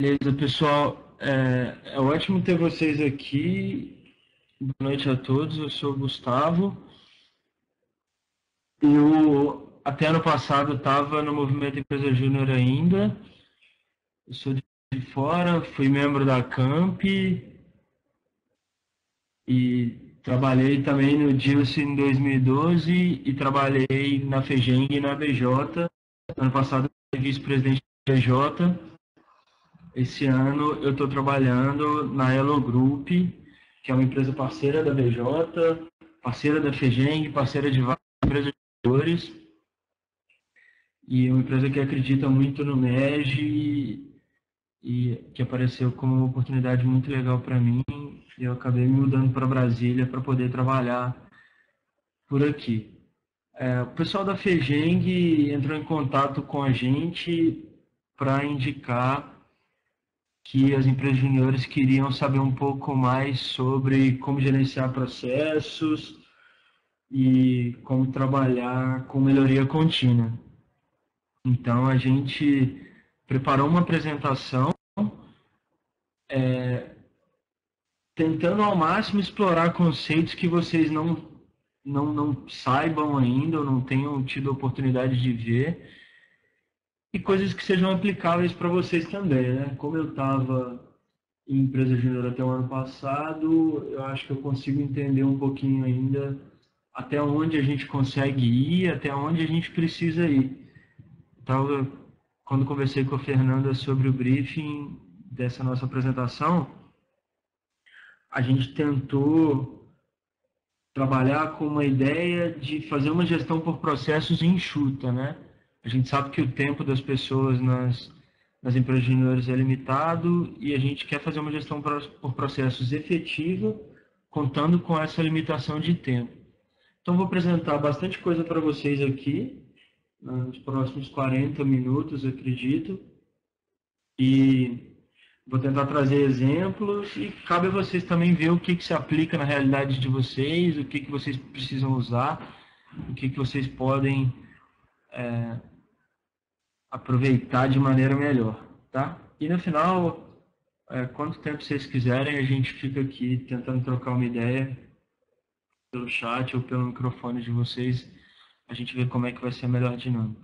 Beleza, pessoal. É ótimo ter vocês aqui. Boa noite a todos. Eu sou o Gustavo. Eu, até ano passado, estava no Movimento Empresa Júnior ainda. Eu sou de fora, fui membro da Camp e trabalhei também no Dilce em 2012 e trabalhei na FEGENG e na BJ. Ano passado, eu fui vice-presidente da BJ. Esse ano eu estou trabalhando na Elo Group, que é uma empresa parceira da BJ, parceira da FEGENG, parceira de várias empresas de valores, e uma empresa que acredita muito no MEG e que apareceu como uma oportunidade muito legal para mim, e eu acabei me mudando para Brasília para poder trabalhar por aqui. O pessoal da FEGENG entrou em contato com a gente para indicar que as empresas juniores queriam saber um pouco mais sobre como gerenciar processos e como trabalhar com melhoria contínua. Então, a gente preparou uma apresentação tentando ao máximo explorar conceitos que vocês não saibam ainda ou não tenham tido a oportunidade de ver e coisas que sejam aplicáveis para vocês também, né? Como eu estava em empresa júnior até o ano passado, eu acho que eu consigo entender um pouquinho ainda até onde a gente consegue ir, até onde a gente precisa ir. Então, quando conversei com a Fernanda sobre o briefing dessa nossa apresentação, a gente tentou trabalhar com uma ideia de fazer uma gestão por processos enxuta, né? A gente sabe que o tempo das pessoas nas empresas juniores é limitado e a gente quer fazer uma gestão por processos efetiva, contando com essa limitação de tempo. Então, vou apresentar bastante coisa para vocês aqui, nos próximos 40 minutos, acredito, e vou tentar trazer exemplos e cabe a vocês também ver o que se aplica na realidade de vocês, o que vocês precisam usar, o que vocês podem aproveitar de maneira melhor, tá? E no final, quanto tempo vocês quiserem, a gente fica aqui tentando trocar uma ideia pelo chat ou pelo microfone de vocês, a gente vê como é que vai ser a melhor dinâmica.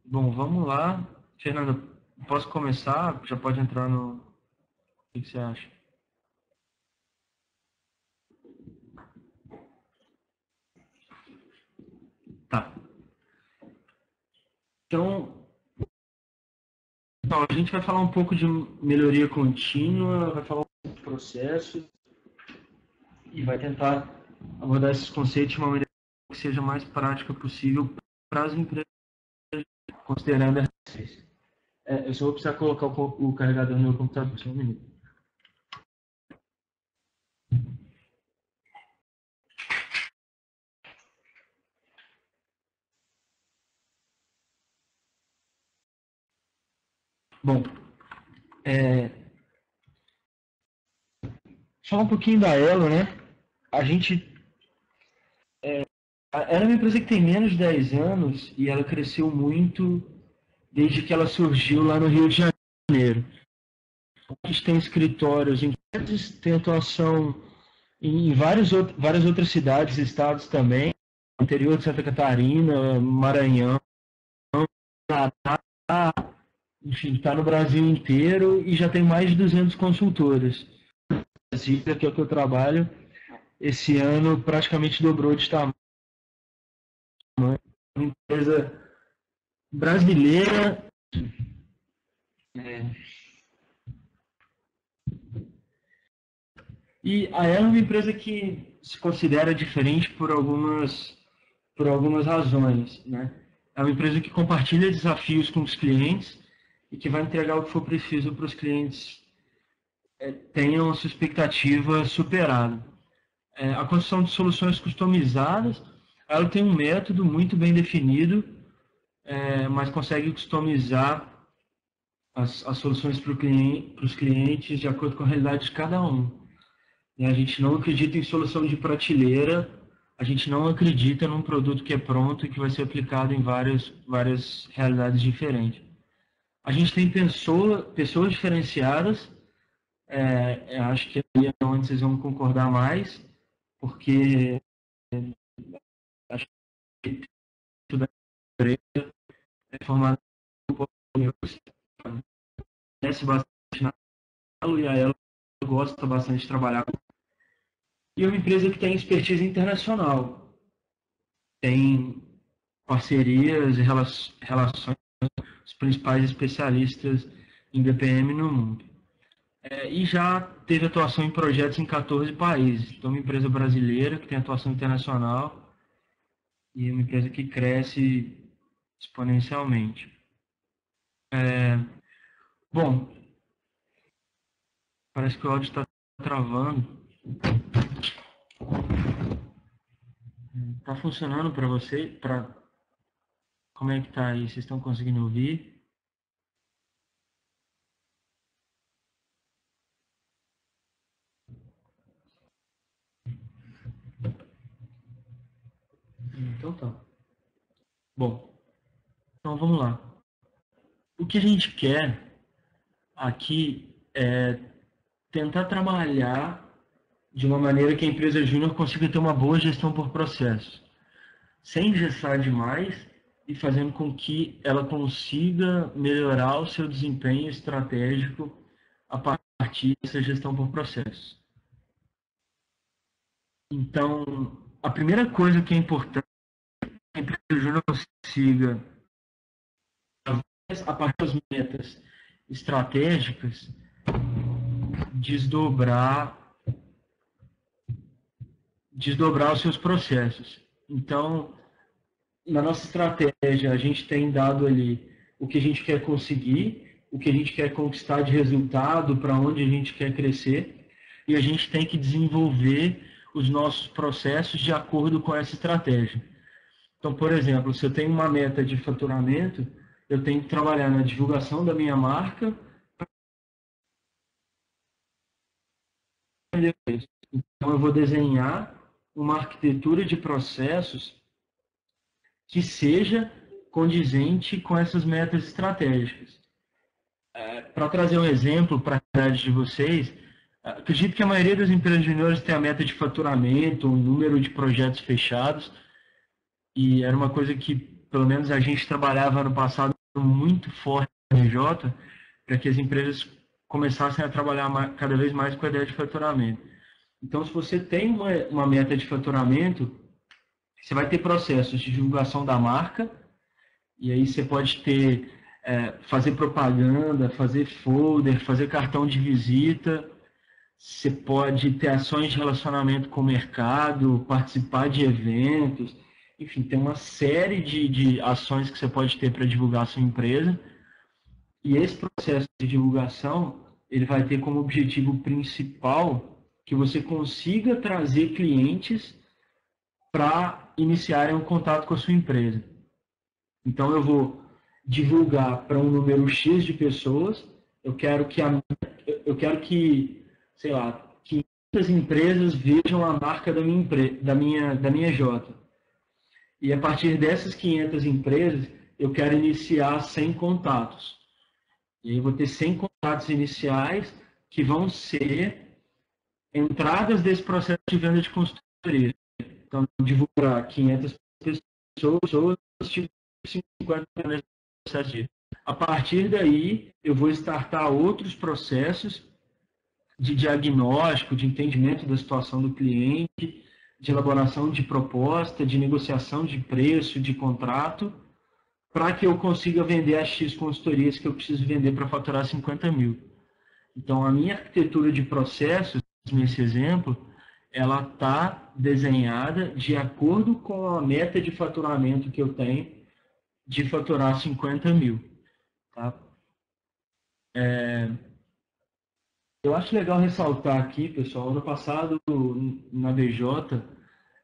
Bom, vamos lá. Fernanda, posso começar? Já pode entrar no... O que você acha? Tá. Então, a gente vai falar um pouco de melhoria contínua, vai falar um pouco de processo e vai tentar abordar esses conceitos de uma maneira que seja mais prática possível para as empresas, considerando a vocês. Eu só vou precisar colocar o carregador no meu computador, só um minuto. Bom, falar um pouquinho da Elo, né? A gente era uma empresa que tem menos de 10 anos e ela cresceu muito desde que ela surgiu lá no Rio de Janeiro. A gente tem escritórios em tem atuação em várias outras cidades e estados também, interior de Santa Catarina, Maranhão, Paraná, enfim, está no Brasil inteiro e já tem mais de 200 consultores. Brasília, que é o que eu trabalho, esse ano praticamente dobrou de tamanho. Uma empresa brasileira. E a Elo é uma empresa que se considera diferente por algumas razões, né? É uma empresa que compartilha desafios com os clientes e que vai entregar o que for preciso para os clientes tenham a sua expectativa superada. A construção de soluções customizadas, ela tem um método muito bem definido, mas consegue customizar as soluções para os clientes de acordo com a realidade de cada um. E a gente não acredita em solução de prateleira, a gente não acredita num produto que é pronto e que vai ser aplicado em várias realidades diferentes. A gente tem pessoas diferenciadas, acho que aí é onde vocês vão concordar mais, porque acho que tudo é formado por conhece bastante na Alu, e a ela gosta bastante de trabalhar. E é uma empresa que tem expertise internacional, tem parcerias e relações com os principais especialistas em BPM no mundo. E já teve atuação em projetos em 14 países. Então, uma empresa brasileira que tem atuação internacional e uma empresa que cresce exponencialmente. Bom, parece que o áudio está travando. Está funcionando para você? Como é que está aí? Vocês estão conseguindo ouvir? Então tá. Bom, então vamos lá. O que a gente quer aqui é tentar trabalhar de uma maneira que a empresa júnior consiga ter uma boa gestão por processo, sem engessar demais e fazendo com que ela consiga melhorar o seu desempenho estratégico a partir dessa gestão por processo. Então, a primeira coisa que é importante é que a empresa júnior consiga, a partir das metas estratégicas, desdobrar os seus processos. Então, na nossa estratégia, a gente tem dado ali o que a gente quer conseguir, o que a gente quer conquistar de resultado, para onde a gente quer crescer, e a gente tem que desenvolver os nossos processos de acordo com essa estratégia. Então, por exemplo, se eu tenho uma meta de faturamento, eu tenho que trabalhar na divulgação da minha marca. Então, eu vou desenhar uma arquitetura de processos que seja condizente com essas metas estratégicas. Para trazer um exemplo para a realidade de vocês, acredito que a maioria das empresas juniores tem a meta de faturamento, um número de projetos fechados, e era uma coisa que, pelo menos, a gente trabalhava no passado muito forte na RJ, para que as empresas começassem a trabalhar cada vez mais com a ideia de faturamento. Então, se você tem uma meta de faturamento, você vai ter processos de divulgação da marca, e aí você pode ter, fazer propaganda, fazer folder, fazer cartão de visita, você pode ter ações de relacionamento com o mercado, participar de eventos, enfim, tem uma série de ações que você pode ter para divulgar a sua empresa. E esse processo de divulgação, ele vai ter como objetivo principal que você consiga trazer clientes para iniciarem um contato com a sua empresa. Então, eu vou divulgar para um número X de pessoas, eu quero que, sei lá, 500 empresas vejam a marca da minha J. E a partir dessas 500 empresas, eu quero iniciar 100 contatos. E aí eu vou ter 100 contatos iniciais que vão ser entradas desse processo de venda de consultoria. Então, divulgar 500 pessoas, tipo 50 nesse processo de. A partir daí, eu vou startar outros processos de diagnóstico, de entendimento da situação do cliente, de elaboração de proposta, de negociação de preço, de contrato, para que eu consiga vender as X consultorias que eu preciso vender para faturar 50 mil. Então, a minha arquitetura de processos, nesse exemplo, ela está desenhada de acordo com a meta de faturamento que eu tenho de faturar 50 mil. Tá? Eu acho legal ressaltar aqui, pessoal, ano passado, na BJ,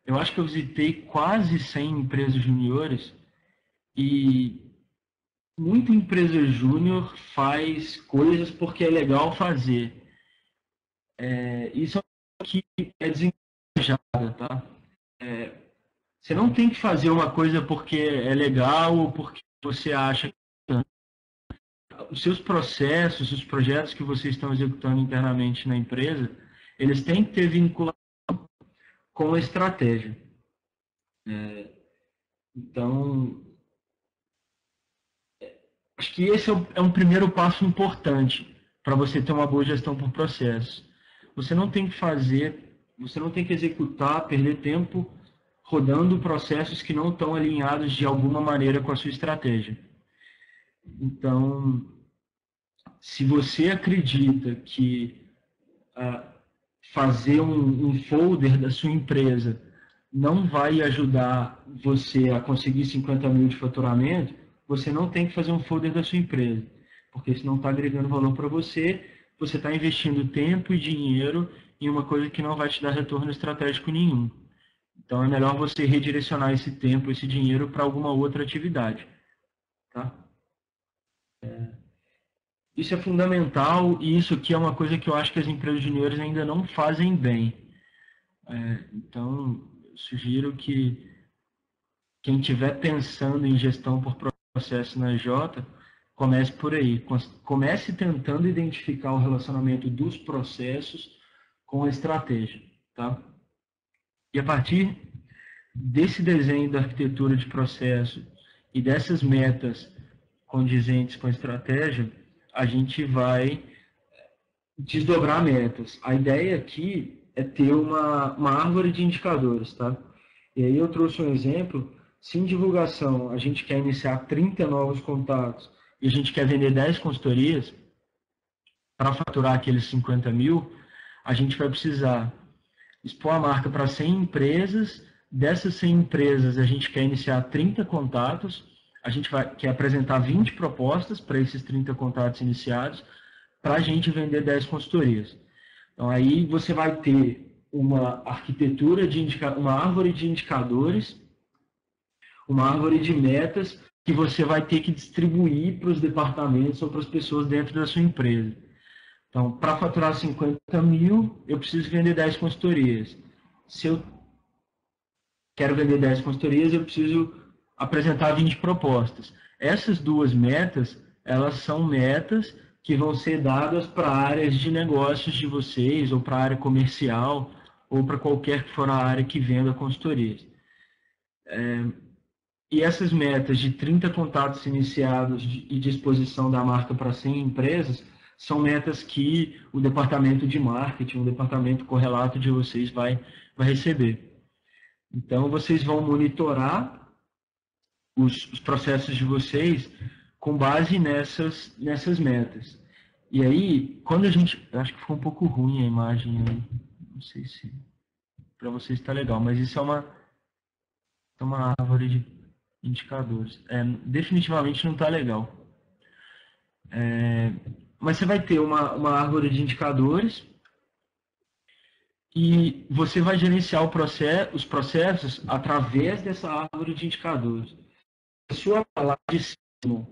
eu acho que eu visitei quase 100 empresas juniores e muita empresa júnior faz coisas porque é legal fazer. Isso é o que é desengajada, tá? Você não tem que fazer uma coisa porque é legal ou porque você acha que os seus processos, os projetos que vocês estão executando internamente na empresa, eles têm que ter vinculação com a estratégia. Então, acho que esse é um primeiro passo importante para você ter uma boa gestão por processos. Você não tem que executar, perder tempo rodando processos que não estão alinhados de alguma maneira com a sua estratégia. Então, se você acredita que fazer um folder da sua empresa não vai ajudar você a conseguir 50 mil de faturamento, você não tem que fazer um folder da sua empresa, porque isso não está agregando valor para você, você está investindo tempo e dinheiro em uma coisa que não vai te dar retorno estratégico nenhum. Então é melhor você redirecionar esse tempo, esse dinheiro para alguma outra atividade. Tá? Isso é fundamental e isso aqui é uma coisa que eu acho que as empresas juniores ainda não fazem bem. Então, eu sugiro que quem estiver pensando em gestão por processo na J, comece por aí. Comece tentando identificar o relacionamento dos processos com a estratégia. Tá? E a partir desse desenho da arquitetura de processo e dessas metas condizentes com a estratégia, a gente vai desdobrar metas. A ideia aqui é ter uma árvore de indicadores, tá? E aí eu trouxe um exemplo. Se em divulgação a gente quer iniciar 30 novos contatos e a gente quer vender 10 consultorias para faturar aqueles 50 mil, a gente vai precisar expor a marca para 100 empresas. Dessas 100 empresas, a gente quer iniciar 30 contatos, a gente quer apresentar 20 propostas para esses 30 contatos iniciados, para a gente vender 10 consultorias. Então, aí você vai ter uma arquitetura uma árvore de indicadores, uma árvore de metas que você vai ter que distribuir para os departamentos ou para as pessoas dentro da sua empresa. Então, para faturar 50 mil, eu preciso vender 10 consultorias. Se eu quero vender 10 consultorias, eu preciso apresentar 20 propostas. Essas duas metas, elas são metas que vão ser dadas para áreas de negócios de vocês, ou para a área comercial, ou para qualquer que for a área que venda consultorias. E essas metas de 30 contatos iniciados e de exposição da marca para 100 empresas, são metas que o departamento de marketing, o departamento correlato de vocês vai receber. Então, vocês vão monitorar os processos de vocês com base nessas metas. E aí, quando a gente... Acho que ficou um pouco ruim a imagem aí. Não sei se para vocês está legal, mas isso é uma árvore de indicadores. Definitivamente não está legal. Mas você vai ter uma árvore de indicadores e você vai gerenciar os processos através dessa árvore de indicadores. A sua palavra de cima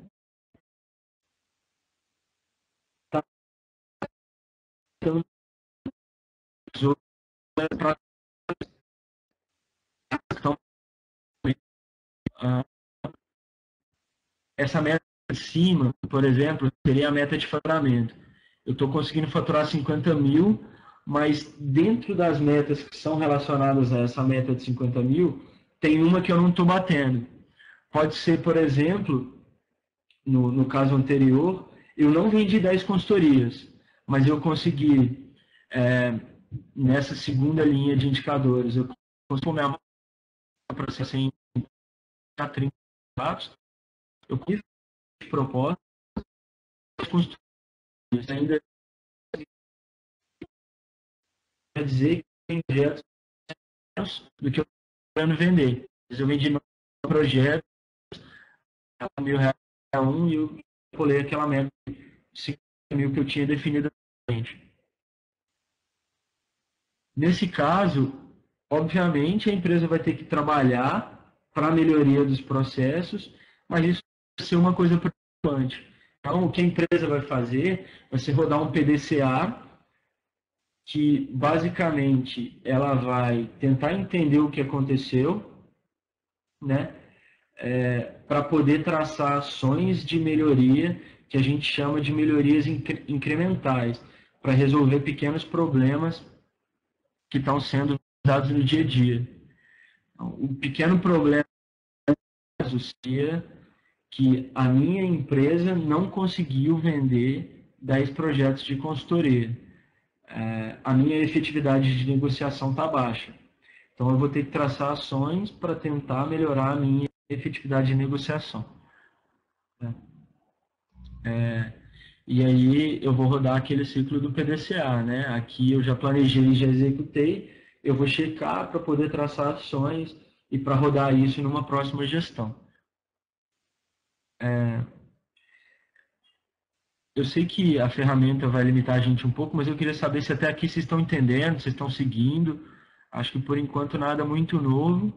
está para essa meta de cima, por exemplo, seria a meta de faturamento. Eu estou conseguindo faturar 50 mil, mas dentro das metas que são relacionadas a essa meta de 50 mil, tem uma que eu não estou batendo. Pode ser, por exemplo, no caso anterior, eu não vendi 10 consultorias, mas eu consegui, nessa segunda linha de indicadores, eu consegui minha marca para 30 dados, eu fiz propostas, ainda quer dizer que tem projetos do que eu estou querendo vender. Eu vendi no projeto, R$1.000 e eu colei aquela meta de 50 mil que eu tinha definido anteriormente. Nesse caso, obviamente, a empresa vai ter que trabalhar para a melhoria dos processos, mas isso vai ser uma coisa preocupante. Então, o que a empresa vai fazer vai ser rodar um PDCA, que basicamente ela vai tentar entender o que aconteceu, né, para poder traçar ações de melhoria que a gente chama de melhorias incrementais, para resolver pequenos problemas que estão sendo usados no dia a dia. Então, o pequeno problema seria que a minha empresa não conseguiu vender 10 projetos de consultoria. A minha efetividade de negociação está baixa. Então, eu vou ter que traçar ações para tentar melhorar a minha efetividade de negociação. E aí, eu vou rodar aquele ciclo do PDCA, né? Aqui eu já planejei e já executei, eu vou checar para poder traçar ações e para rodar isso numa próxima gestão. Eu sei que a ferramenta vai limitar a gente um pouco, mas eu queria saber se até aqui vocês estão entendendo, vocês estão seguindo. Acho que por enquanto nada muito novo.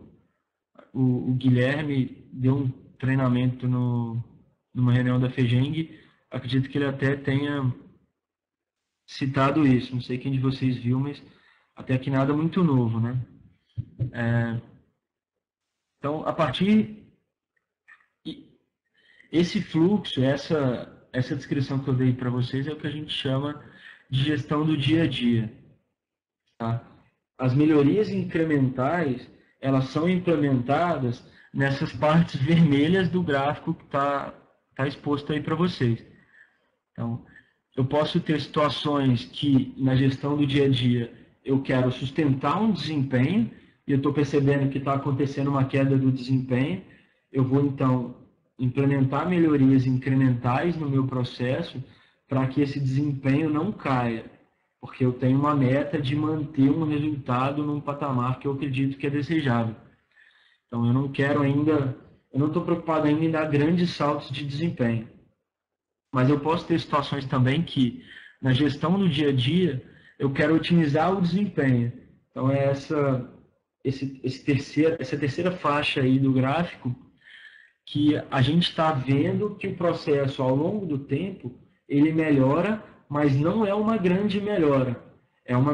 O Guilherme deu um treinamento numa reunião da FEGENG. Acredito que ele até tenha citado isso. Não sei quem de vocês viu, mas até aqui nada muito novo, né? Então, a partir... Esse fluxo, essa descrição que eu dei para vocês é o que a gente chama de gestão do dia a dia. Tá? As melhorias incrementais, elas são implementadas nessas partes vermelhas do gráfico que está exposto aí para vocês. Então, eu posso ter situações que, na gestão do dia a dia, eu quero sustentar um desempenho, e eu estou percebendo que está acontecendo uma queda do desempenho, eu vou, então, implementar melhorias incrementais no meu processo para que esse desempenho não caia, porque eu tenho uma meta de manter um resultado num patamar que eu acredito que é desejável. Então, eu não quero ainda, eu não estou preocupado ainda em dar grandes saltos de desempenho. Mas eu posso ter situações também que, na gestão do dia a dia, eu quero otimizar o desempenho. Então, é essa terceira faixa aí do gráfico, que a gente está vendo que o processo, ao longo do tempo, ele melhora, mas não é uma grande melhora. É uma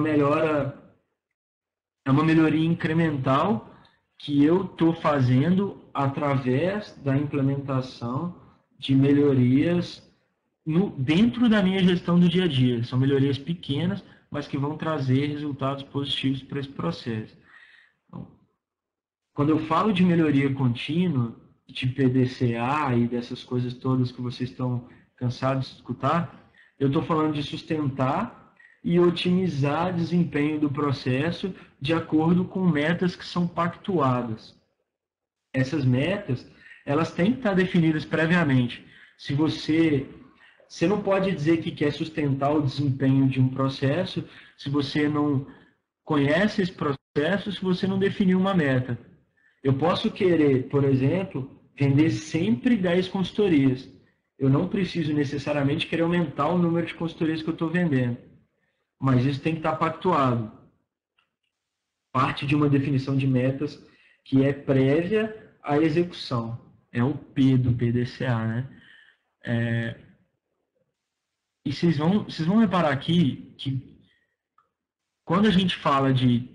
melhoria incremental que eu estou fazendo através da implementação de melhorias dentro da minha gestão do dia a dia. São melhorias pequenas, mas que vão trazer resultados positivos para esse processo. Então, quando eu falo de melhoria contínua, de PDCA e dessas coisas todas que vocês estão cansados de escutar, eu estou falando de sustentar e otimizar o desempenho do processo de acordo com metas que são pactuadas. Essas metas, elas têm que estar definidas previamente. Se você não pode dizer que quer sustentar o desempenho de um processo se você não conhece esse processo, se você não definiu uma meta. Eu posso querer, por exemplo, vender sempre 10 consultorias. Eu não preciso necessariamente querer aumentar o número de consultorias que eu estou vendendo. Mas isso tem que estar pactuado. Parte de uma definição de metas que é prévia à execução. É o P do PDCA, né? E vocês vão reparar aqui que quando a gente fala de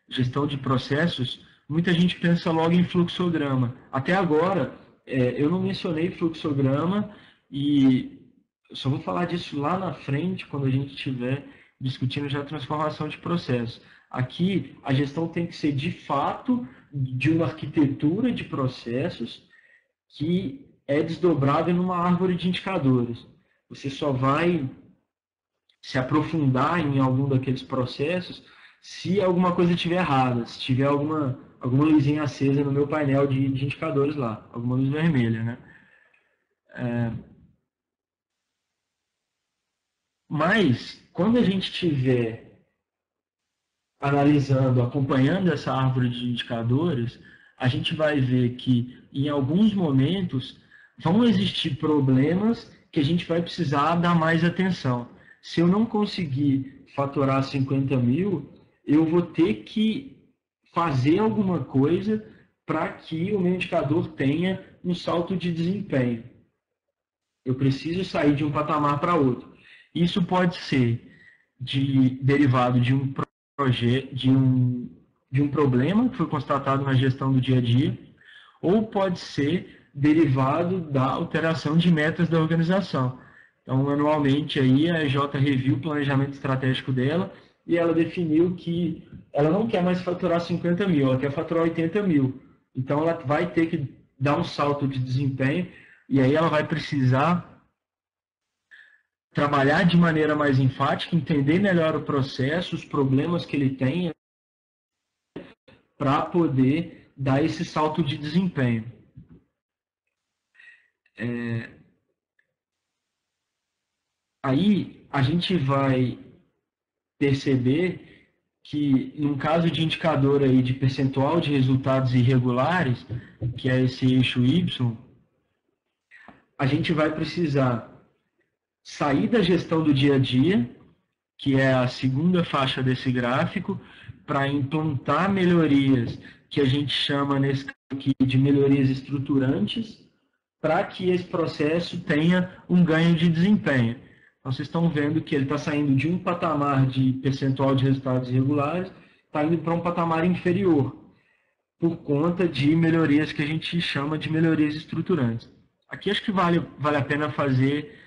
gestão de processos, muita gente pensa logo em fluxograma. Até agora, eu não mencionei fluxograma e eu só vou falar disso lá na frente, quando a gente estiver discutindo já a transformação de processo. Aqui, a gestão tem que ser, de fato, de uma arquitetura de processos que é desdobrada numa árvore de indicadores. Você só vai se aprofundar em algum daqueles processos se alguma coisa estiver errada, se tiver alguma luzinha acesa no meu painel de indicadores lá, alguma luz vermelha, né? Mas, quando a gente estiver analisando, acompanhando essa árvore de indicadores, a gente vai ver que, em alguns momentos, vão existir problemas que a gente vai precisar dar mais atenção. Se eu não conseguir faturar 50 mil, eu vou ter que fazer alguma coisa para que o meu indicador tenha um salto de desempenho. Eu preciso sair de um patamar para outro. Isso pode ser derivado de um problema que foi constatado na gestão do dia a dia, ou pode ser derivado da alteração de metas da organização. Então, anualmente, aí, a EJ reviu o planejamento estratégico dela e ela definiu que ela não quer mais faturar 50 mil, ela quer faturar 80 mil. Então, ela vai ter que dar um salto de desempenho e aí ela vai precisar trabalhar de maneira mais enfática, entender melhor o processo, os problemas que ele tem, para poder dar esse salto de desempenho. Aí a gente vai perceber que, num caso de indicador aí de percentual de resultados irregulares, que é esse eixo Y, a gente vai precisar sair da gestão do dia a dia, que é a segunda faixa desse gráfico, para implantar melhorias que a gente chama nesse aqui de melhorias estruturantes, para que esse processo tenha um ganho de desempenho. Então, vocês estão vendo que ele está saindo de um patamar de percentual de resultados irregulares, está indo para um patamar inferior, por conta de melhorias que a gente chama de melhorias estruturantes. Aqui acho que vale a pena fazer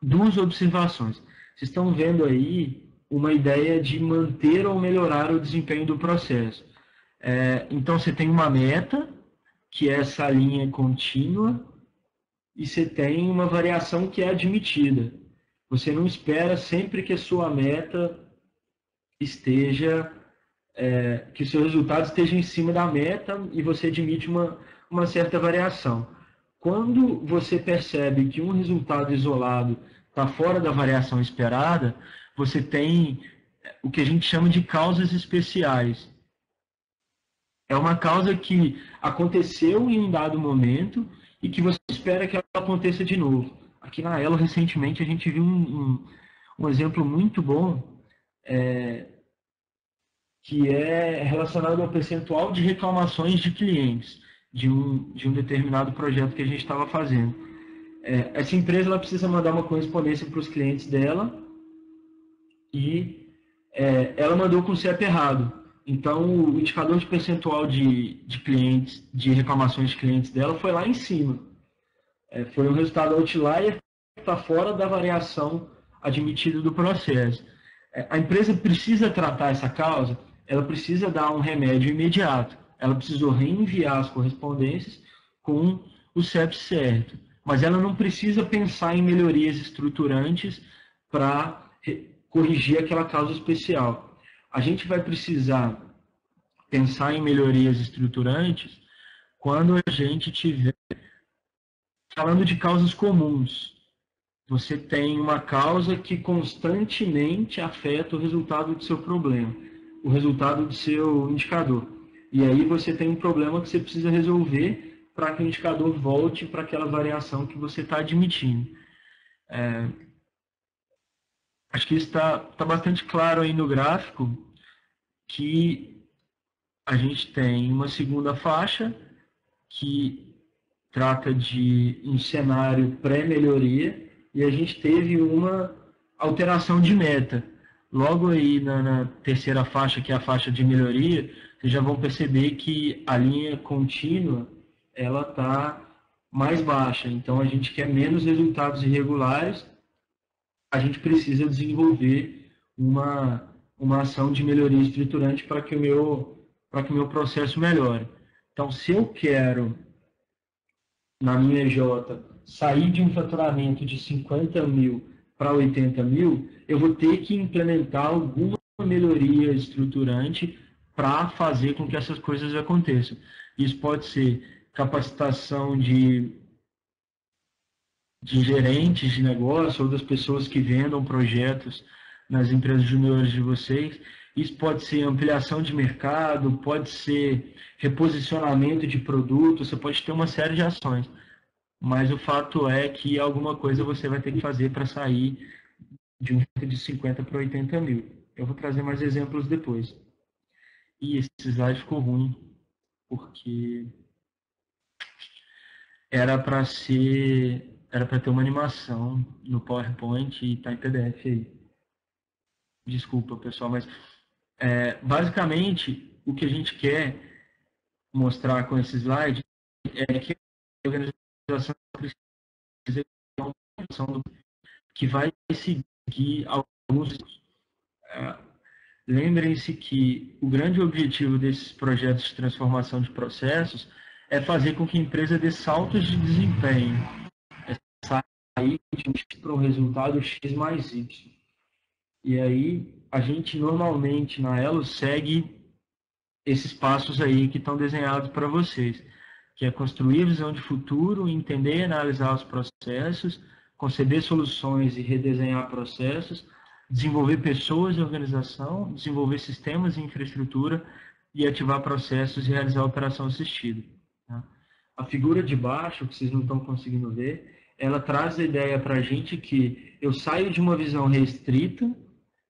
duas observações. Vocês estão vendo aí uma ideia de manter ou melhorar o desempenho do processo. Então, você tem uma meta, que é essa linha contínua, e você tem uma variação que é admitida. Você não espera sempre que a sua meta esteja, que o seu resultado esteja em cima da meta e você admite uma certa variação. Quando você percebe que um resultado isolado está fora da variação esperada, você tem o que a gente chama de causas especiais. É uma causa que aconteceu em um dado momento e que você espera que ela aconteça de novo. Aqui na Elo, recentemente, a gente viu um exemplo muito bom, que é relacionado ao percentual de reclamações de clientes de um determinado projeto que a gente estava fazendo. Essa empresa ela precisa mandar uma correspondência para os clientes dela e ela mandou com o CEP errado. Então, o indicador de percentual de clientes, de reclamações de clientes dela foi lá em cima. Foi um resultado outlier que está fora da variação admitida do processo. A empresa precisa tratar essa causa, ela precisa dar um remédio imediato. Ela precisou reenviar as correspondências com o CEP certo. Mas ela não precisa pensar em melhorias estruturantes para corrigir aquela causa especial. A gente vai precisar pensar em melhorias estruturantes quando a gente estiver falando de causas comuns. Você tem uma causa que constantemente afeta o resultado do seu problema, o resultado do seu indicador. E aí você tem um problema que você precisa resolver para que o indicador volte para aquela variação que você está admitindo. Acho que isso está bastante claro aí no gráfico, que a gente tem uma segunda faixa que trata de um cenário pré-melhoria e a gente teve uma alteração de meta. Logo aí na terceira faixa, que é a faixa de melhoria, vocês já vão perceber que a linha contínua ela está mais baixa. Então, a gente quer menos resultados irregulares, a gente precisa desenvolver uma ação de melhoria estruturante para que o meu processo melhore. Então, se eu quero, na minha EJ, sair de um faturamento de 50 mil para 80 mil, eu vou ter que implementar alguma melhoria estruturante para fazer com que essas coisas aconteçam. Isso pode ser capacitação de gerentes de negócio ou das pessoas que vendam projetos nas empresas juniores de vocês. Isso pode ser ampliação de mercado, pode ser reposicionamento de produto, você pode ter uma série de ações. Mas o fato é que alguma coisa você vai ter que fazer para sair de um de 50 para 80 mil. Eu vou trazer mais exemplos depois. E esse slide ficou ruim, porque era para ter uma animação no PowerPoint e está em PDF aí. Desculpa, pessoal, mas basicamente o que a gente quer mostrar com esse slide é que a organização precisa ter uma organização que vai seguir alguns. Lembrem-se que o grande objetivo desses projetos de transformação de processos é fazer com que a empresa dê saltos de desempenho, é sair para um resultado X mais Y. E aí, a gente normalmente na Elo segue esses passos aí que estão desenhados para vocês, que é construir visão de futuro, entender e analisar os processos, conceber soluções e redesenhar processos, desenvolver pessoas e organização, desenvolver sistemas e infraestrutura e ativar processos e realizar a operação assistida. Tá? A figura de baixo, que vocês não estão conseguindo ver, ela traz a ideia para a gente que eu saio de uma visão restrita,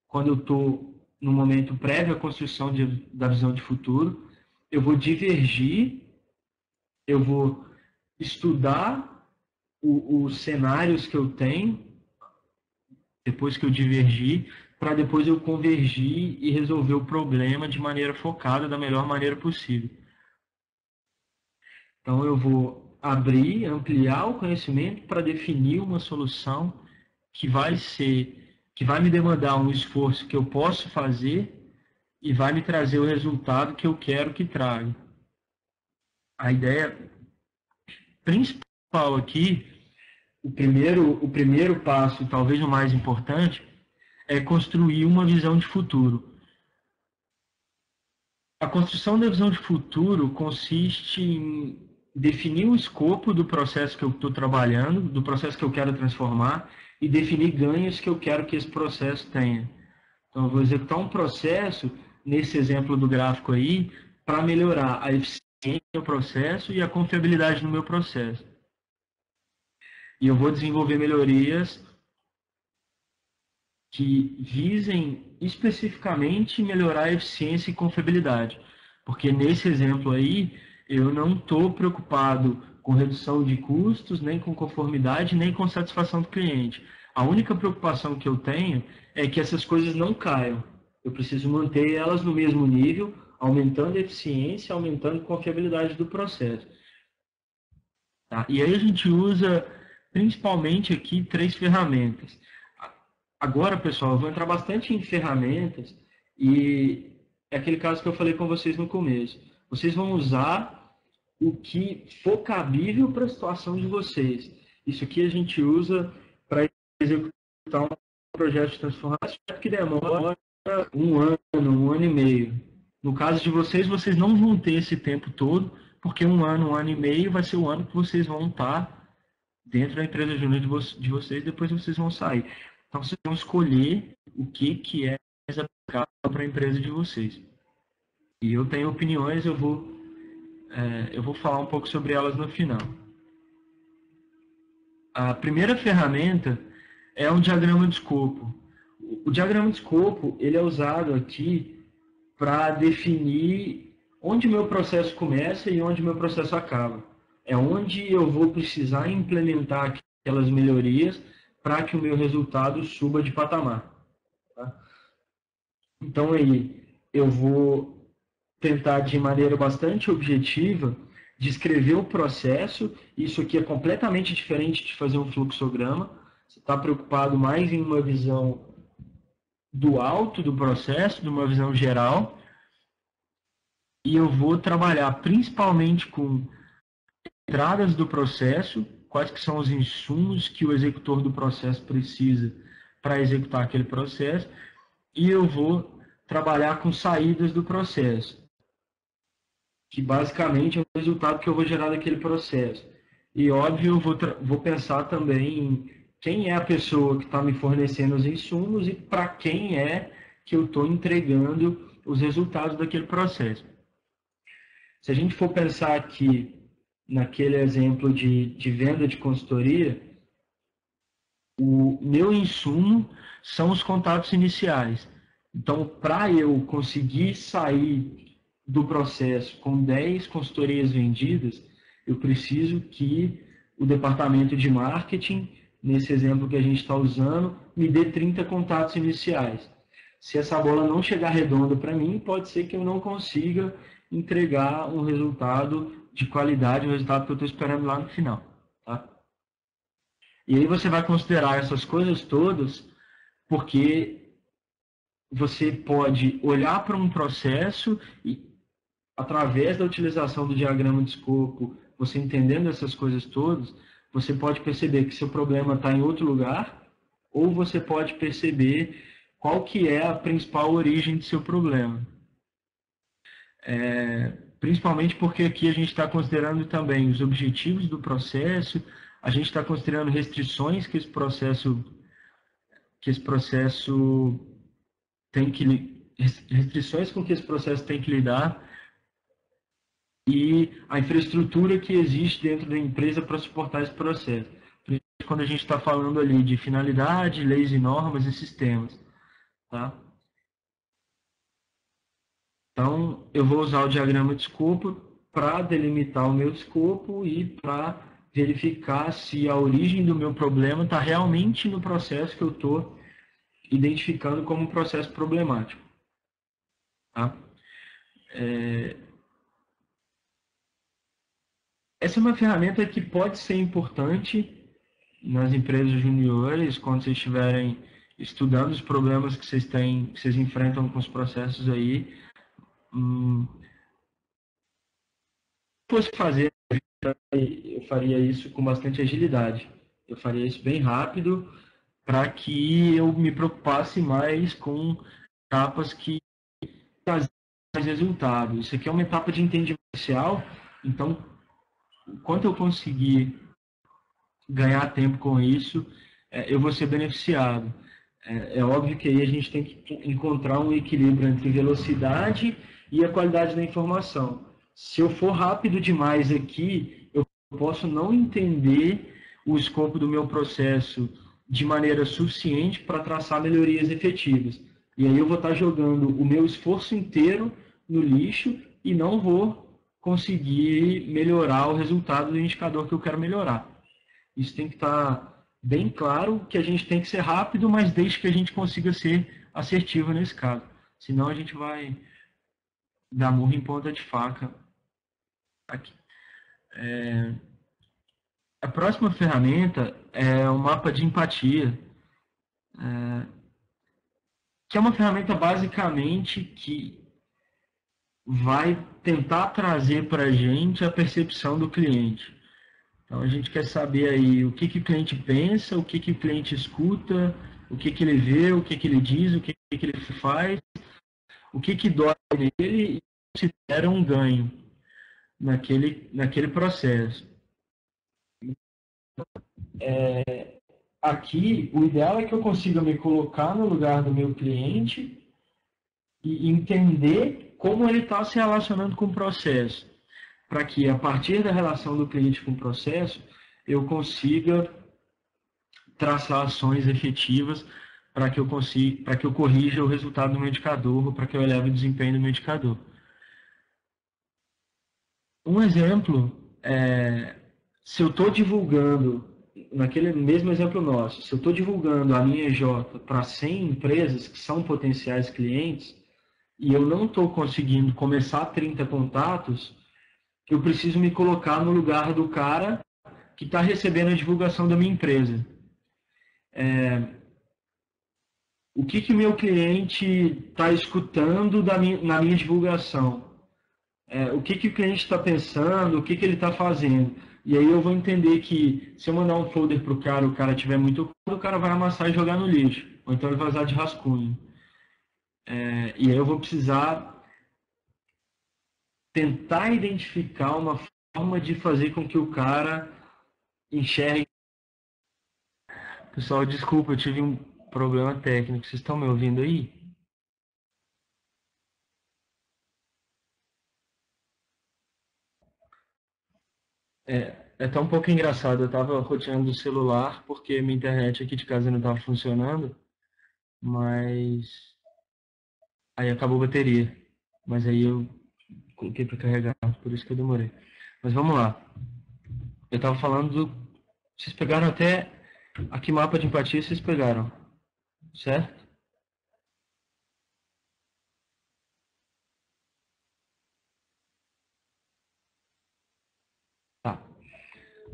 quando eu estou no momento prévio à construção da visão de futuro, eu vou divergir, eu vou estudar os cenários que eu tenho, depois que eu divergir, para depois eu convergir e resolver o problema de maneira focada, da melhor maneira possível. Então eu vou abrir, ampliar o conhecimento para definir uma solução que vai me demandar um esforço que eu posso fazer e vai me trazer o resultado que eu quero que traga. A ideia principal aqui, o primeiro passo, talvez o mais importante, é construir uma visão de futuro. A construção da visão de futuro consiste em definir o escopo do processo que eu estou trabalhando, do processo que eu quero transformar, e definir ganhos que eu quero que esse processo tenha. Então, eu vou executar um processo, nesse exemplo do gráfico aí, para melhorar a eficiência do processo e a confiabilidade no meu processo. E eu vou desenvolver melhorias que visem especificamente melhorar a eficiência e confiabilidade. Porque nesse exemplo aí, eu não estou preocupado com redução de custos, nem com conformidade, nem com satisfação do cliente. A única preocupação que eu tenho é que essas coisas não caiam. Eu preciso manter elas no mesmo nível, aumentando a eficiência, aumentando a confiabilidade do processo. Tá? E aí a gente usa principalmente aqui 3 ferramentas. Agora, pessoal, eu vou entrar bastante em ferramentas e é aquele caso que eu falei com vocês no começo. Vocês vão usar o que for cabível para a situação de vocês. Isso aqui a gente usa para executar um projeto de transformação que demora um ano e meio. No caso de vocês, vocês não vão ter esse tempo todo, porque um ano e meio vai ser o ano que vocês vão estar dentro da empresa júnior de vocês, depois vocês vão sair. Então, vocês vão escolher o que é mais aplicável para a empresa de vocês. E eu tenho opiniões, eu vou falar um pouco sobre elas no final. A primeira ferramenta é um diagrama de escopo. O diagrama de escopo ele é usado aqui para definir onde meu processo começa e onde meu processo acaba. É onde eu vou precisar implementar aquelas melhorias para que o meu resultado suba de patamar. Tá? Então, aí, eu vou tentar, de maneira bastante objetiva, descrever o processo. Isso aqui é completamente diferente de fazer um fluxograma. Você está preocupado mais em uma visão do alto do processo, de uma visão geral. E eu vou trabalhar principalmente com entradas do processo, quais que são os insumos que o executor do processo precisa para executar aquele processo, e eu vou trabalhar com saídas do processo, que basicamente é o resultado que eu vou gerar daquele processo. E, óbvio, eu vou pensar também em quem é a pessoa que está me fornecendo os insumos e para quem é que eu estou entregando os resultados daquele processo. Se a gente for pensar aqui naquele exemplo de venda de consultoria, o meu insumo são os contatos iniciais. Então, para eu conseguir sair do processo com 10 consultorias vendidas, eu preciso que o departamento de marketing, nesse exemplo que a gente está usando, me dê 30 contatos iniciais. Se essa bola não chegar redonda para mim, pode ser que eu não consiga entregar um resultado de qualidade o resultado que eu estou esperando lá no final. Tá? E aí você vai considerar essas coisas todas, porque você pode olhar para um processo e, através da utilização do diagrama de escopo, você entendendo essas coisas todas, você pode perceber que seu problema está em outro lugar, ou você pode perceber qual que é a principal origem do seu problema. Principalmente porque aqui a gente está considerando também os objetivos do processo, a gente está considerando restrições que esse processo tem que restrições com que esse processo tem que lidar e a infraestrutura que existe dentro da empresa para suportar esse processo. Quando a gente está falando ali de finalidade, leis e normas e sistemas, tá? Então, eu vou usar o diagrama de escopo para delimitar o meu escopo e para verificar se a origem do meu problema está realmente no processo que eu estou identificando como um processo problemático. Tá? Essa é uma ferramenta que pode ser importante nas empresas juniores, quando vocês estiverem estudando os problemas que vocês têm, que vocês enfrentam com os processos aí. Se fosse fazer, eu faria isso com bastante agilidade. Eu faria isso bem rápido para que eu me preocupasse mais com etapas que trazem mais resultado. Isso aqui é uma etapa de entendimento inicial, então, enquanto eu conseguir ganhar tempo com isso, eu vou ser beneficiado. É óbvio que aí a gente tem que encontrar um equilíbrio entre velocidade e a qualidade da informação. Se eu for rápido demais aqui, eu posso não entender o escopo do meu processo de maneira suficiente para traçar melhorias efetivas. E aí eu vou estar jogando o meu esforço inteiro no lixo e não vou conseguir melhorar o resultado do indicador que eu quero melhorar. Isso tem que estar bem claro, que a gente tem que ser rápido, mas desde que a gente consiga ser assertivo nesse caso. Senão a gente vai dar murro em ponta de faca aqui. A próxima ferramenta é o mapa de empatia, que é uma ferramenta basicamente que vai tentar trazer para a gente a percepção do cliente. Então a gente quer saber aí o que o cliente pensa, o que o cliente escuta, o que ele vê, o que ele diz, o que ele faz, o que dói nele e considera um ganho naquele processo. Aqui, o ideal é que eu consiga me colocar no lugar do meu cliente e entender como ele está se relacionando com o processo, para que, a partir da relação do cliente com o processo, eu consiga traçar ações efetivas para que eu corrija o resultado do meu indicador, ou para que eu eleve o desempenho do meu indicador. Um exemplo é, se eu estou divulgando, naquele mesmo exemplo nosso, se eu estou divulgando a minha EJ para 100 empresas que são potenciais clientes, e eu não estou conseguindo começar 30 contatos, eu preciso me colocar no lugar do cara que está recebendo a divulgação da minha empresa. O que meu cliente está escutando na minha divulgação? O que o cliente está pensando, o que ele está fazendo. E aí eu vou entender que se eu mandar um folder para o cara estiver muito ocupado, o cara vai amassar e jogar no lixo. Ou então ele vai usar de rascunho. E aí eu vou precisar tentar identificar uma forma de fazer com que o cara enxergue. Pessoal, desculpa, eu tive um problema técnico. Vocês estão me ouvindo aí? É até um pouco engraçado. Eu estava roteando o celular porque minha internet aqui de casa não estava funcionando, mas aí acabou a bateria. Mas aí eu coloquei para carregar, por isso que eu demorei. Mas vamos lá. Eu estava falando do... Vocês pegaram até... Aqui mapa de empatia vocês pegaram, certo?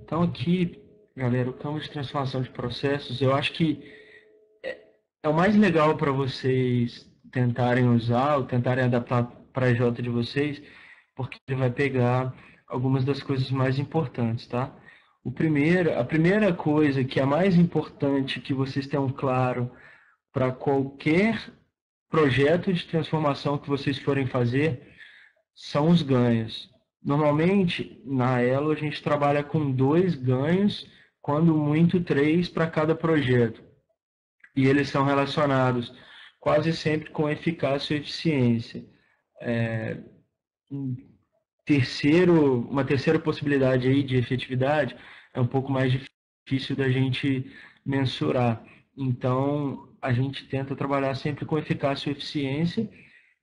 Então aqui, galera, o campo de transformação de processos, eu acho que é o mais legal para vocês tentarem usar ou tentarem adaptar para a J de vocês, porque ele vai pegar algumas das coisas mais importantes, tá? A primeira coisa que é a mais importante que vocês tenham claro para qualquer projeto de transformação que vocês forem fazer são os ganhos. Normalmente, na Elo, a gente trabalha com 2 ganhos, quando muito 3 para cada projeto. E eles são relacionados quase sempre com eficácia e eficiência. Um uma terceira possibilidade aí de efetividade é um pouco mais difícil da gente mensurar. Então, a gente tenta trabalhar sempre com eficácia e eficiência,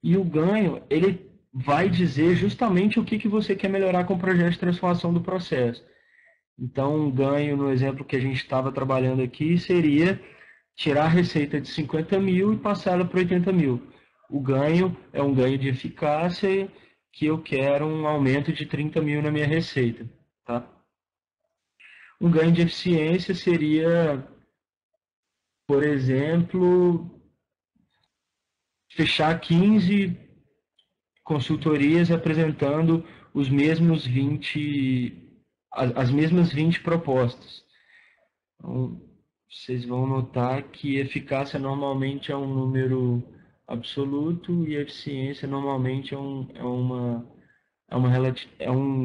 e o ganho, ele vai dizer justamente o que você quer melhorar com o projeto de transformação do processo. Então, um ganho, no exemplo que a gente estava trabalhando aqui, seria tirar a receita de 50 mil e passar ela para 80 mil. O ganho é um ganho de eficácia que eu quero um aumento de 30 mil na minha receita. Tá? Um ganho de eficiência seria, por exemplo, fechar 15 consultorias apresentando os mesmos 20, as mesmas 20 propostas. Então, vocês vão notar que eficácia normalmente é um número absoluto e eficiência normalmente é um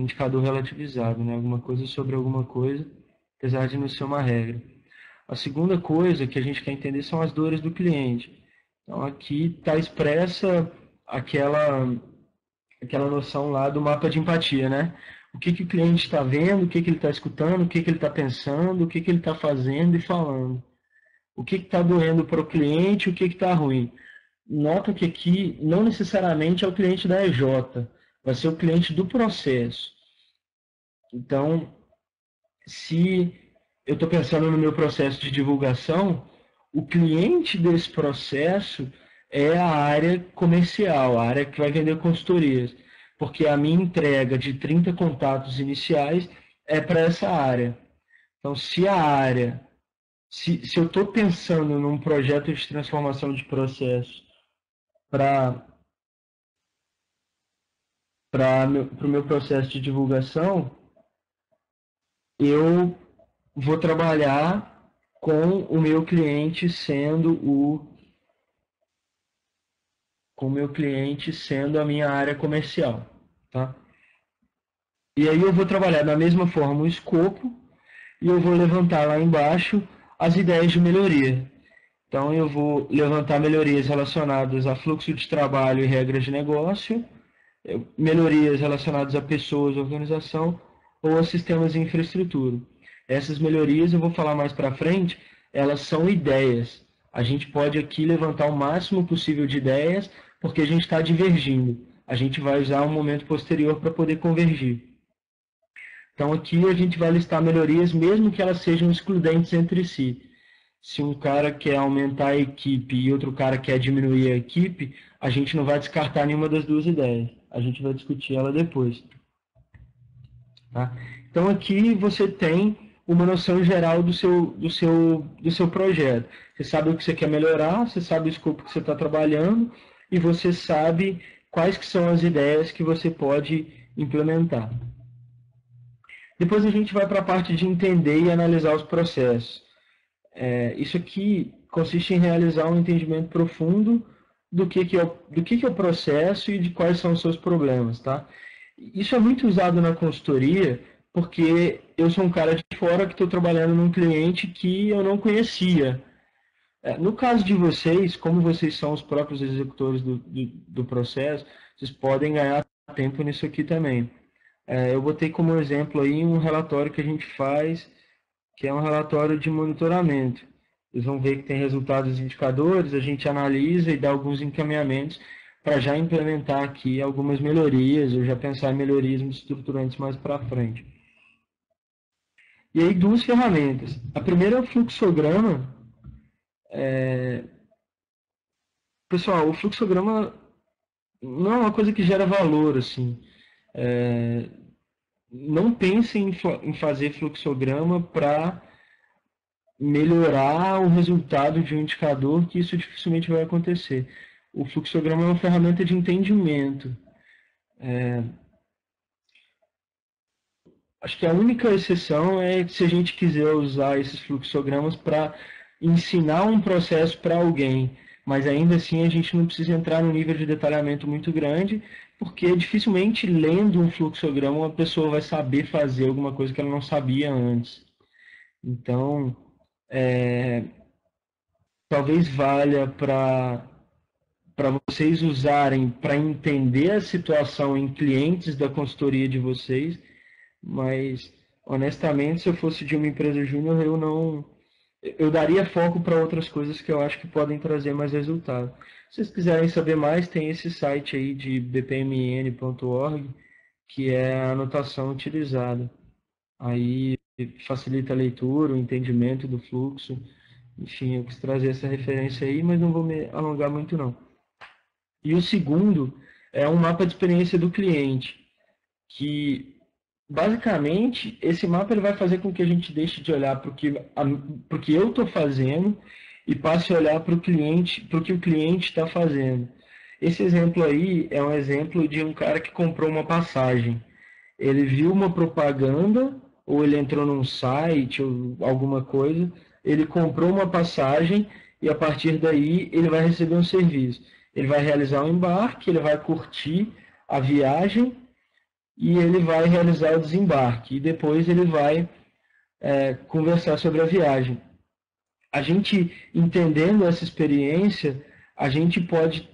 indicador relativizado, né? Alguma coisa sobre alguma coisa, apesar de não ser uma regra. A segunda coisa que a gente quer entender são as dores do cliente. Então, aqui está expressa aquela noção lá do mapa de empatia, né? O que o cliente está vendo, o que ele está escutando, o que ele está pensando, o que ele está fazendo e falando. O que está doendo para o cliente, o que está ruim. Nota que aqui não necessariamente é o cliente da EJ, vai ser o cliente do processo. Então, se eu estou pensando no meu processo de divulgação, o cliente desse processo é a área comercial, a área que vai vender consultorias, porque a minha entrega de 30 contatos iniciais é para essa área. Então, se eu estou pensando num projeto de transformação de processo para o meu processo de divulgação, eu vou trabalhar com o meu cliente sendo a minha área comercial, tá? E aí eu vou trabalhar da mesma forma o escopo e eu vou levantar lá embaixo as ideias de melhoria. Então eu vou levantar melhorias relacionadas a fluxo de trabalho e regras de negócio, melhorias relacionadas a pessoas, organização ou a sistemas de infraestrutura. Essas melhorias, eu vou falar mais para frente, elas são ideias. A gente pode aqui levantar o máximo possível de ideias, porque a gente está divergindo. A gente vai usar um momento posterior para poder convergir. Então aqui a gente vai listar melhorias, mesmo que elas sejam excludentes entre si. Se um cara quer aumentar a equipe e outro cara quer diminuir a equipe, a gente não vai descartar nenhuma das duas ideias. A gente vai discutir ela depois. Tá? Então aqui você tem uma noção geral do seu projeto. Você sabe o que você quer melhorar, você sabe o escopo que você está trabalhando e você sabe quais que são as ideias que você pode implementar. Depois a gente vai para a parte de entender e analisar os processos. Isso aqui consiste em realizar um entendimento profundo do que é o processo e de quais são os seus problemas. Tá? Isso é muito usado na consultoria, porque eu sou um cara de fora que estou trabalhando num cliente que eu não conhecia. No caso de vocês, como vocês são os próprios executores do processo, vocês podem ganhar tempo nisso aqui também. Eu botei como exemplo aí um relatório que a gente faz, que é um relatório de monitoramento. Vocês vão ver que tem resultados e indicadores, a gente analisa e dá alguns encaminhamentos para já implementar aqui algumas melhorias, ou já pensar em melhorias estruturantes mais para frente. E aí duas ferramentas. A primeira é o fluxograma. Pessoal, o fluxograma não é uma coisa que gera valor, assim. não pense em fazer fluxograma para melhorar o resultado de um indicador, que isso dificilmente vai acontecer. O fluxograma é uma ferramenta de entendimento. Acho que a única exceção é se a gente quiser usar esses fluxogramas para ensinar um processo para alguém, mas ainda assim a gente não precisa entrar num nível de detalhamento muito grande, porque dificilmente lendo um fluxograma uma pessoa vai saber fazer alguma coisa que ela não sabia antes. Então, talvez valha para vocês usarem para entender a situação em clientes da consultoria de vocês, mas honestamente, se eu fosse de uma empresa júnior, eu daria foco para outras coisas que eu acho que podem trazer mais resultado. Se vocês quiserem saber mais, tem esse site aí de bpmn.org, que é a anotação utilizada. Aí facilita a leitura, o entendimento do fluxo. Enfim, eu quis trazer essa referência aí, mas não vou me alongar muito não. E o segundo é um mapa de experiência do cliente, que basicamente esse mapa ele vai fazer com que a gente deixe de olhar para o que eu estou fazendo e passe a olhar para o cliente, para o que o cliente está fazendo. Esse exemplo aí é um exemplo de um cara que comprou uma passagem. Ele viu uma propaganda, ou ele entrou num site, ou alguma coisa, ele comprou uma passagem e a partir daí ele vai receber um serviço. Ele vai realizar um embarque, ele vai curtir a viagem e ele vai realizar o desembarque. E depois ele vai conversar sobre a viagem. A gente, entendendo essa experiência, a gente pode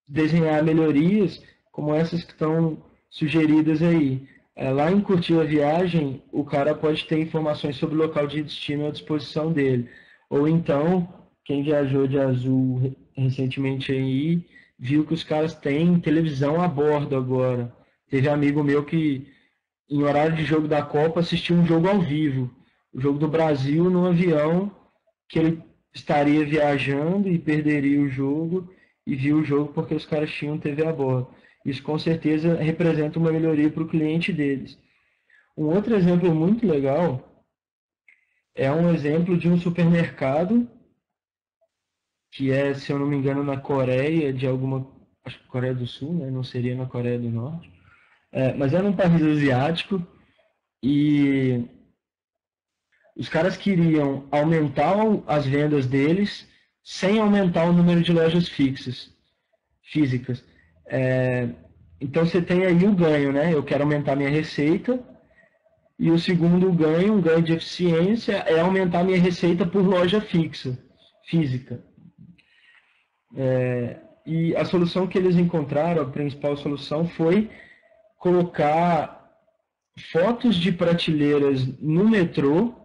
desenhar melhorias como essas que estão sugeridas aí. Lá em Curtir a Viagem, o cara pode ter informações sobre o local de destino à disposição dele. Ou então, quem viajou de azul recentemente aí, viu que os caras têm televisão a bordo agora. Teve amigo meu que, em horário de jogo da Copa, assistiu um jogo ao vivo. O jogo do Brasil no avião, que ele estaria viajando e perderia o jogo, e viu o jogo porque os caras tinham TV a bordo. Isso com certeza representa uma melhoria para o cliente deles. Um outro exemplo muito legal é um exemplo de um supermercado que é, se eu não me engano, na Coreia, de alguma, acho que Coreia do Sul, né? Não seria na Coreia do Norte, mas é num país asiático e os caras queriam aumentar as vendas deles sem aumentar o número de lojas físicas. Então você tem aí o ganho, né? Eu quero aumentar minha receita. E o segundo ganho, um ganho de eficiência, é aumentar minha receita por loja física. E a solução que eles encontraram, a principal solução, foi colocar fotos de prateleiras no metrô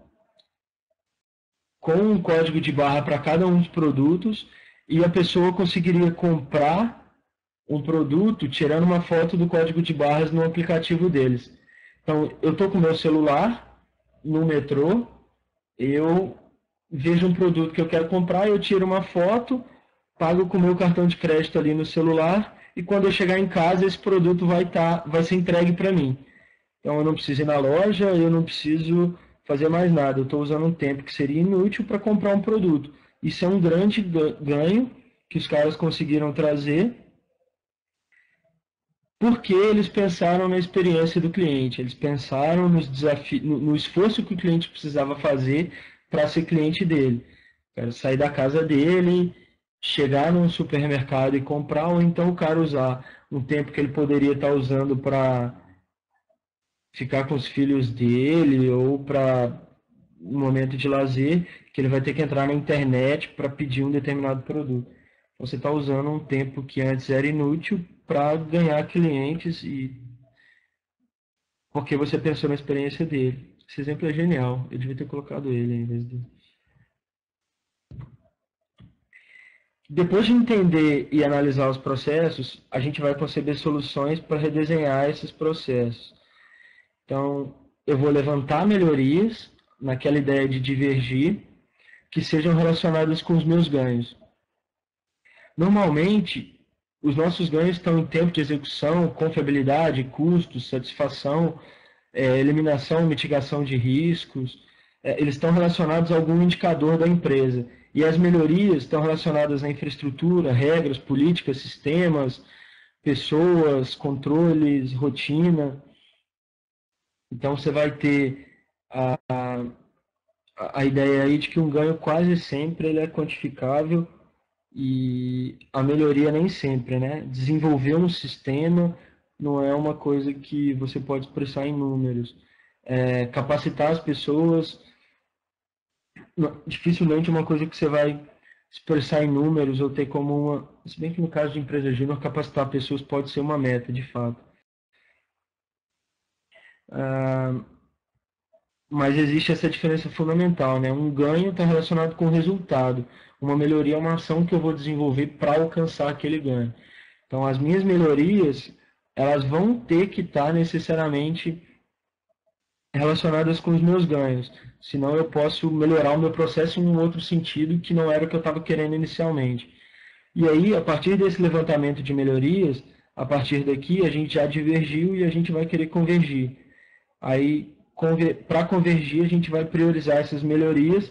com um código de barra para cada um dos produtos e a pessoa conseguiria comprar um produto tirando uma foto do código de barras no aplicativo deles. Então, eu estou com o meu celular no metrô, eu vejo um produto que eu quero comprar, eu tiro uma foto, pago com o meu cartão de crédito ali no celular e quando eu chegar em casa esse produto vai ser entregue para mim. Então eu não preciso ir na loja, eu não preciso fazer mais nada. Eu estou usando um tempo que seria inútil para comprar um produto. Isso é um grande ganho que os caras conseguiram trazer porque eles pensaram na experiência do cliente, eles pensaram nos desafios, no esforço que o cliente precisava fazer para ser cliente dele. Quero sair da casa dele, chegar num supermercado e comprar, ou então o cara usar um tempo que ele poderia estar usando para ficar com os filhos dele ou para um momento de lazer, que ele vai ter que entrar na internet para pedir um determinado produto. Você está usando um tempo que antes era inútil para ganhar clientes e porque você pensou na experiência dele. Esse exemplo é genial. Eu devia ter colocado ele em vez de... Depois de entender e analisar os processos, a gente vai conceber soluções para redesenhar esses processos. Então, eu vou levantar melhorias naquela ideia de divergir que sejam relacionadas com os meus ganhos. Normalmente, os nossos ganhos estão em tempo de execução, confiabilidade, custos, satisfação. eliminação e mitigação de riscos, eles estão relacionados a algum indicador da empresa. E as melhorias estão relacionadas à infraestrutura, regras, políticas, sistemas, pessoas, controles, rotina. Então você vai ter a ideia aí de que um ganho quase sempre ele é quantificável e a melhoria nem sempre, né? Desenvolver um sistema não é uma coisa que você pode expressar em números. Capacitar as pessoas, dificilmente uma coisa que você vai expressar em números ou ter como uma... Se bem que no caso de empresa júnior, capacitar pessoas pode ser uma meta, de fato. Mas existe essa diferença fundamental, né? Um ganho está relacionado com o resultado. Uma melhoria é uma ação que eu vou desenvolver para alcançar aquele ganho. Então, as minhas melhorias, elas vão ter que estar necessariamente relacionadas com os meus ganhos. Senão eu posso melhorar o meu processo em um outro sentido que não era o que eu estava querendo inicialmente. E aí, a partir desse levantamento de melhorias, a partir daqui a gente já divergiu e a gente vai querer convergir. Aí, para convergir, a gente vai priorizar essas melhorias.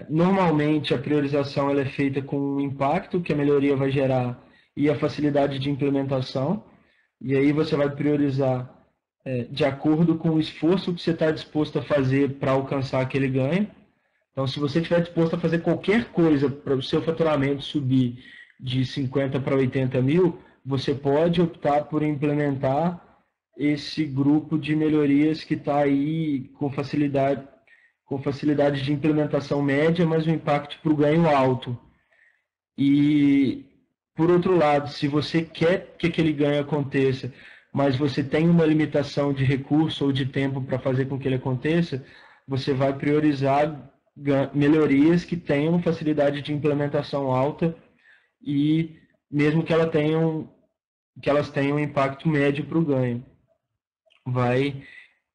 Normalmente, a priorização ela é feita com o impacto que a melhoria vai gerar e a facilidade de implementação. E aí você vai priorizar de acordo com o esforço que você está disposto a fazer para alcançar aquele ganho. Então, se você estiver disposto a fazer qualquer coisa para o seu faturamento subir de 50 para 80 mil, você pode optar por implementar esse grupo de melhorias que está aí com facilidade de implementação média, mas o impacto para o ganho alto. E, por outro lado, se você quer que aquele ganho aconteça, mas você tem uma limitação de recurso ou de tempo para fazer com que ele aconteça, você vai priorizar melhorias que tenham facilidade de implementação alta e mesmo que elas tenham um impacto médio para o ganho. Vai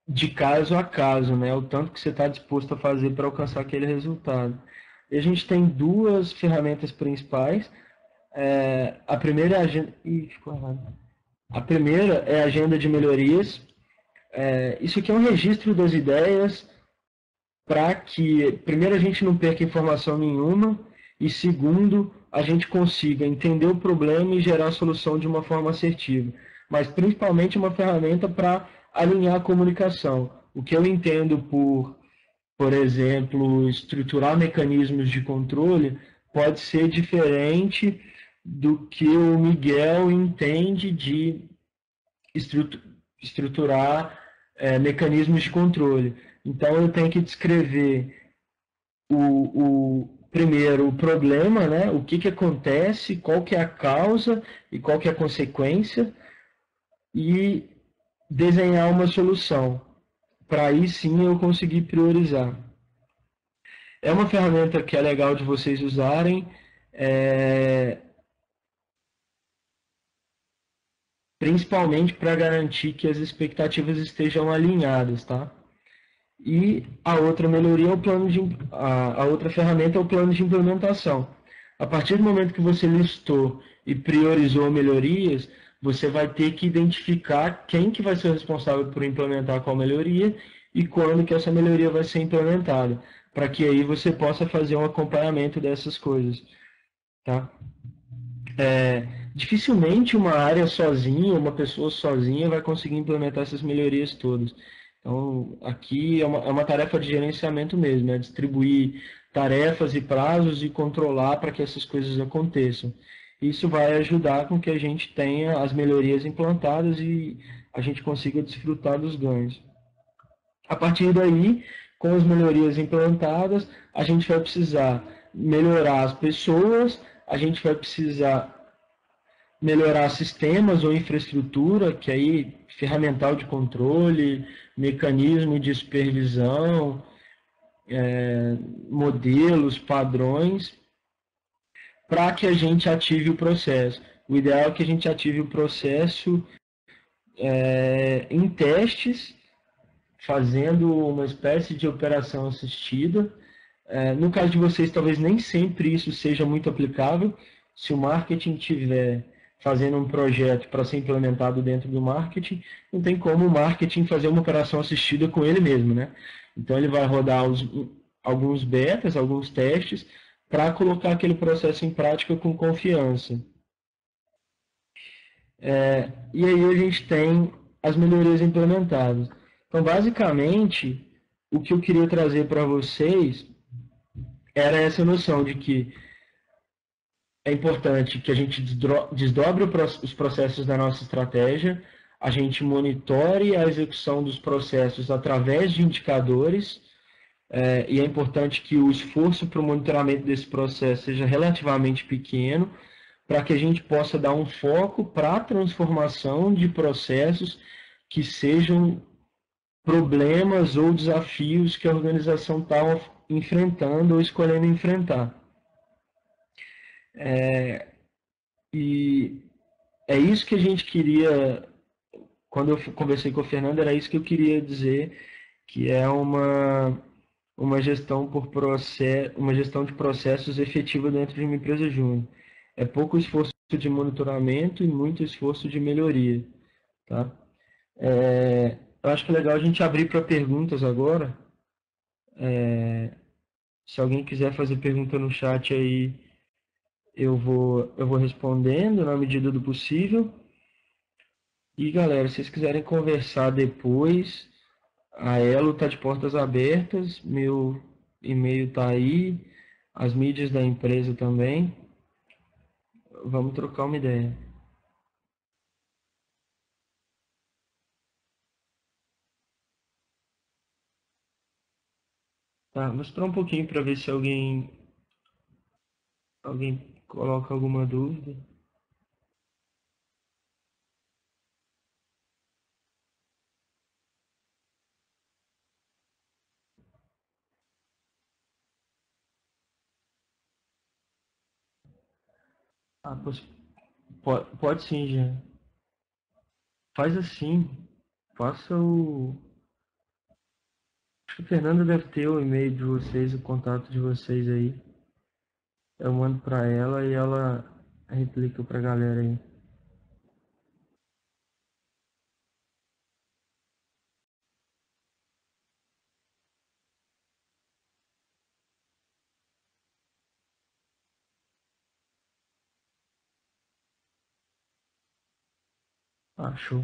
de caso a caso, né? O tanto que você está disposto a fazer para alcançar aquele resultado. E a gente tem duas ferramentas principais. A primeira é a agenda... ficou errado. A primeira é a agenda de melhorias. Isso aqui é um registro das ideias para que, primeiro, a gente não perca informação nenhuma e, segundo, a gente consiga entender o problema e gerar a solução de uma forma assertiva. Mas, principalmente, uma ferramenta para alinhar a comunicação. O que eu entendo por exemplo, estruturar mecanismos de controle pode ser diferente do que o Miguel entende de estruturar mecanismos de controle. Então, eu tenho que descrever primeiro o problema, né? O que acontece, qual que é a causa e qual que é a consequência, e desenhar uma solução, para aí sim eu conseguir priorizar. É uma ferramenta que é legal de vocês usarem, principalmente para garantir que as expectativas estejam alinhadas, tá? E a outra melhoria é o plano a outra ferramenta é o plano de implementação. A partir do momento que você listou e priorizou melhorias, você vai ter que identificar quem que vai ser responsável por implementar qual melhoria e quando que essa melhoria vai ser implementada, para que aí você possa fazer um acompanhamento dessas coisas. Tá? Dificilmente uma área sozinha, uma pessoa sozinha vai conseguir implementar essas melhorias todas. Então, aqui é uma tarefa de gerenciamento mesmo, é distribuir tarefas e prazos e controlar para que essas coisas aconteçam. Isso vai ajudar com que a gente tenha as melhorias implantadas e a gente consiga desfrutar dos ganhos. A partir daí, com as melhorias implantadas, a gente vai precisar melhorar as pessoas, a gente vai precisar melhorar sistemas ou infraestrutura, que aí ferramental de controle, mecanismo de supervisão, modelos, padrões, para que a gente ative o processo. O ideal é que a gente ative o processo em testes, fazendo uma espécie de operação assistida. No caso de vocês, talvez nem sempre isso seja muito aplicável. Se o marketing tiver fazendo um projeto para ser implementado dentro do marketing, não tem como o marketing fazer uma operação assistida com ele mesmo, né? Então ele vai rodar alguns betas, alguns testes, para colocar aquele processo em prática com confiança. E aí a gente tem as melhorias implementadas. Então, basicamente, o que eu queria trazer para vocês era essa noção de que é importante que a gente desdobre os processos da nossa estratégia, a gente monitore a execução dos processos através de indicadores, e é importante que o esforço para o monitoramento desse processo seja relativamente pequeno, para que a gente possa dar um foco para a transformação de processos que sejam problemas ou desafios que a organização está enfrentando ou escolhendo enfrentar. E é isso que a gente queria, quando eu conversei com o Fernando, era isso que eu queria dizer, que é uma gestão por processo, uma gestão de processos efetiva dentro de uma empresa júnior. É pouco esforço de monitoramento e muito esforço de melhoria, tá? Eu acho que é legal a gente abrir para perguntas agora. Se alguém quiser fazer pergunta no chat aí, eu vou respondendo na medida do possível. E galera, se vocês quiserem conversar depois, a Elo está de portas abertas, meu e-mail está aí, as mídias da empresa também. Vamos trocar uma ideia. Tá, vou esperar um pouquinho para ver se alguém coloca alguma dúvida. Ah, pode sim, já. Faz assim, passa o... Acho que a Fernanda deve ter o e-mail de vocês, o contato de vocês aí. Eu mando para ela e ela replica para a galera aí. Ah, show.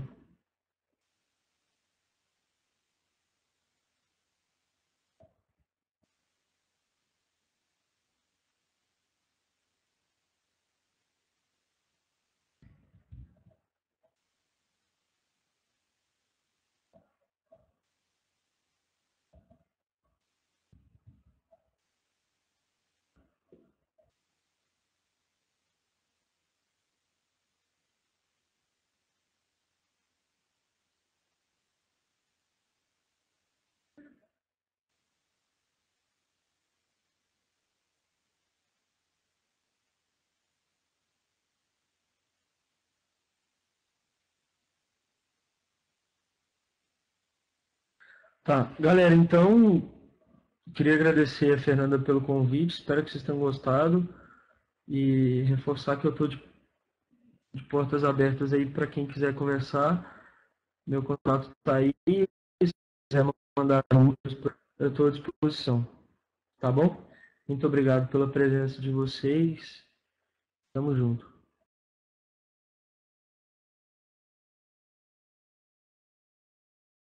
Tá, galera, então queria agradecer a Fernanda pelo convite, espero que vocês tenham gostado e reforçar que eu estou de portas abertas aí para quem quiser conversar. Meu contato está aí, se quiser mandar dúvidas, eu estou à disposição, tá bom? Muito obrigado pela presença de vocês, tamo junto.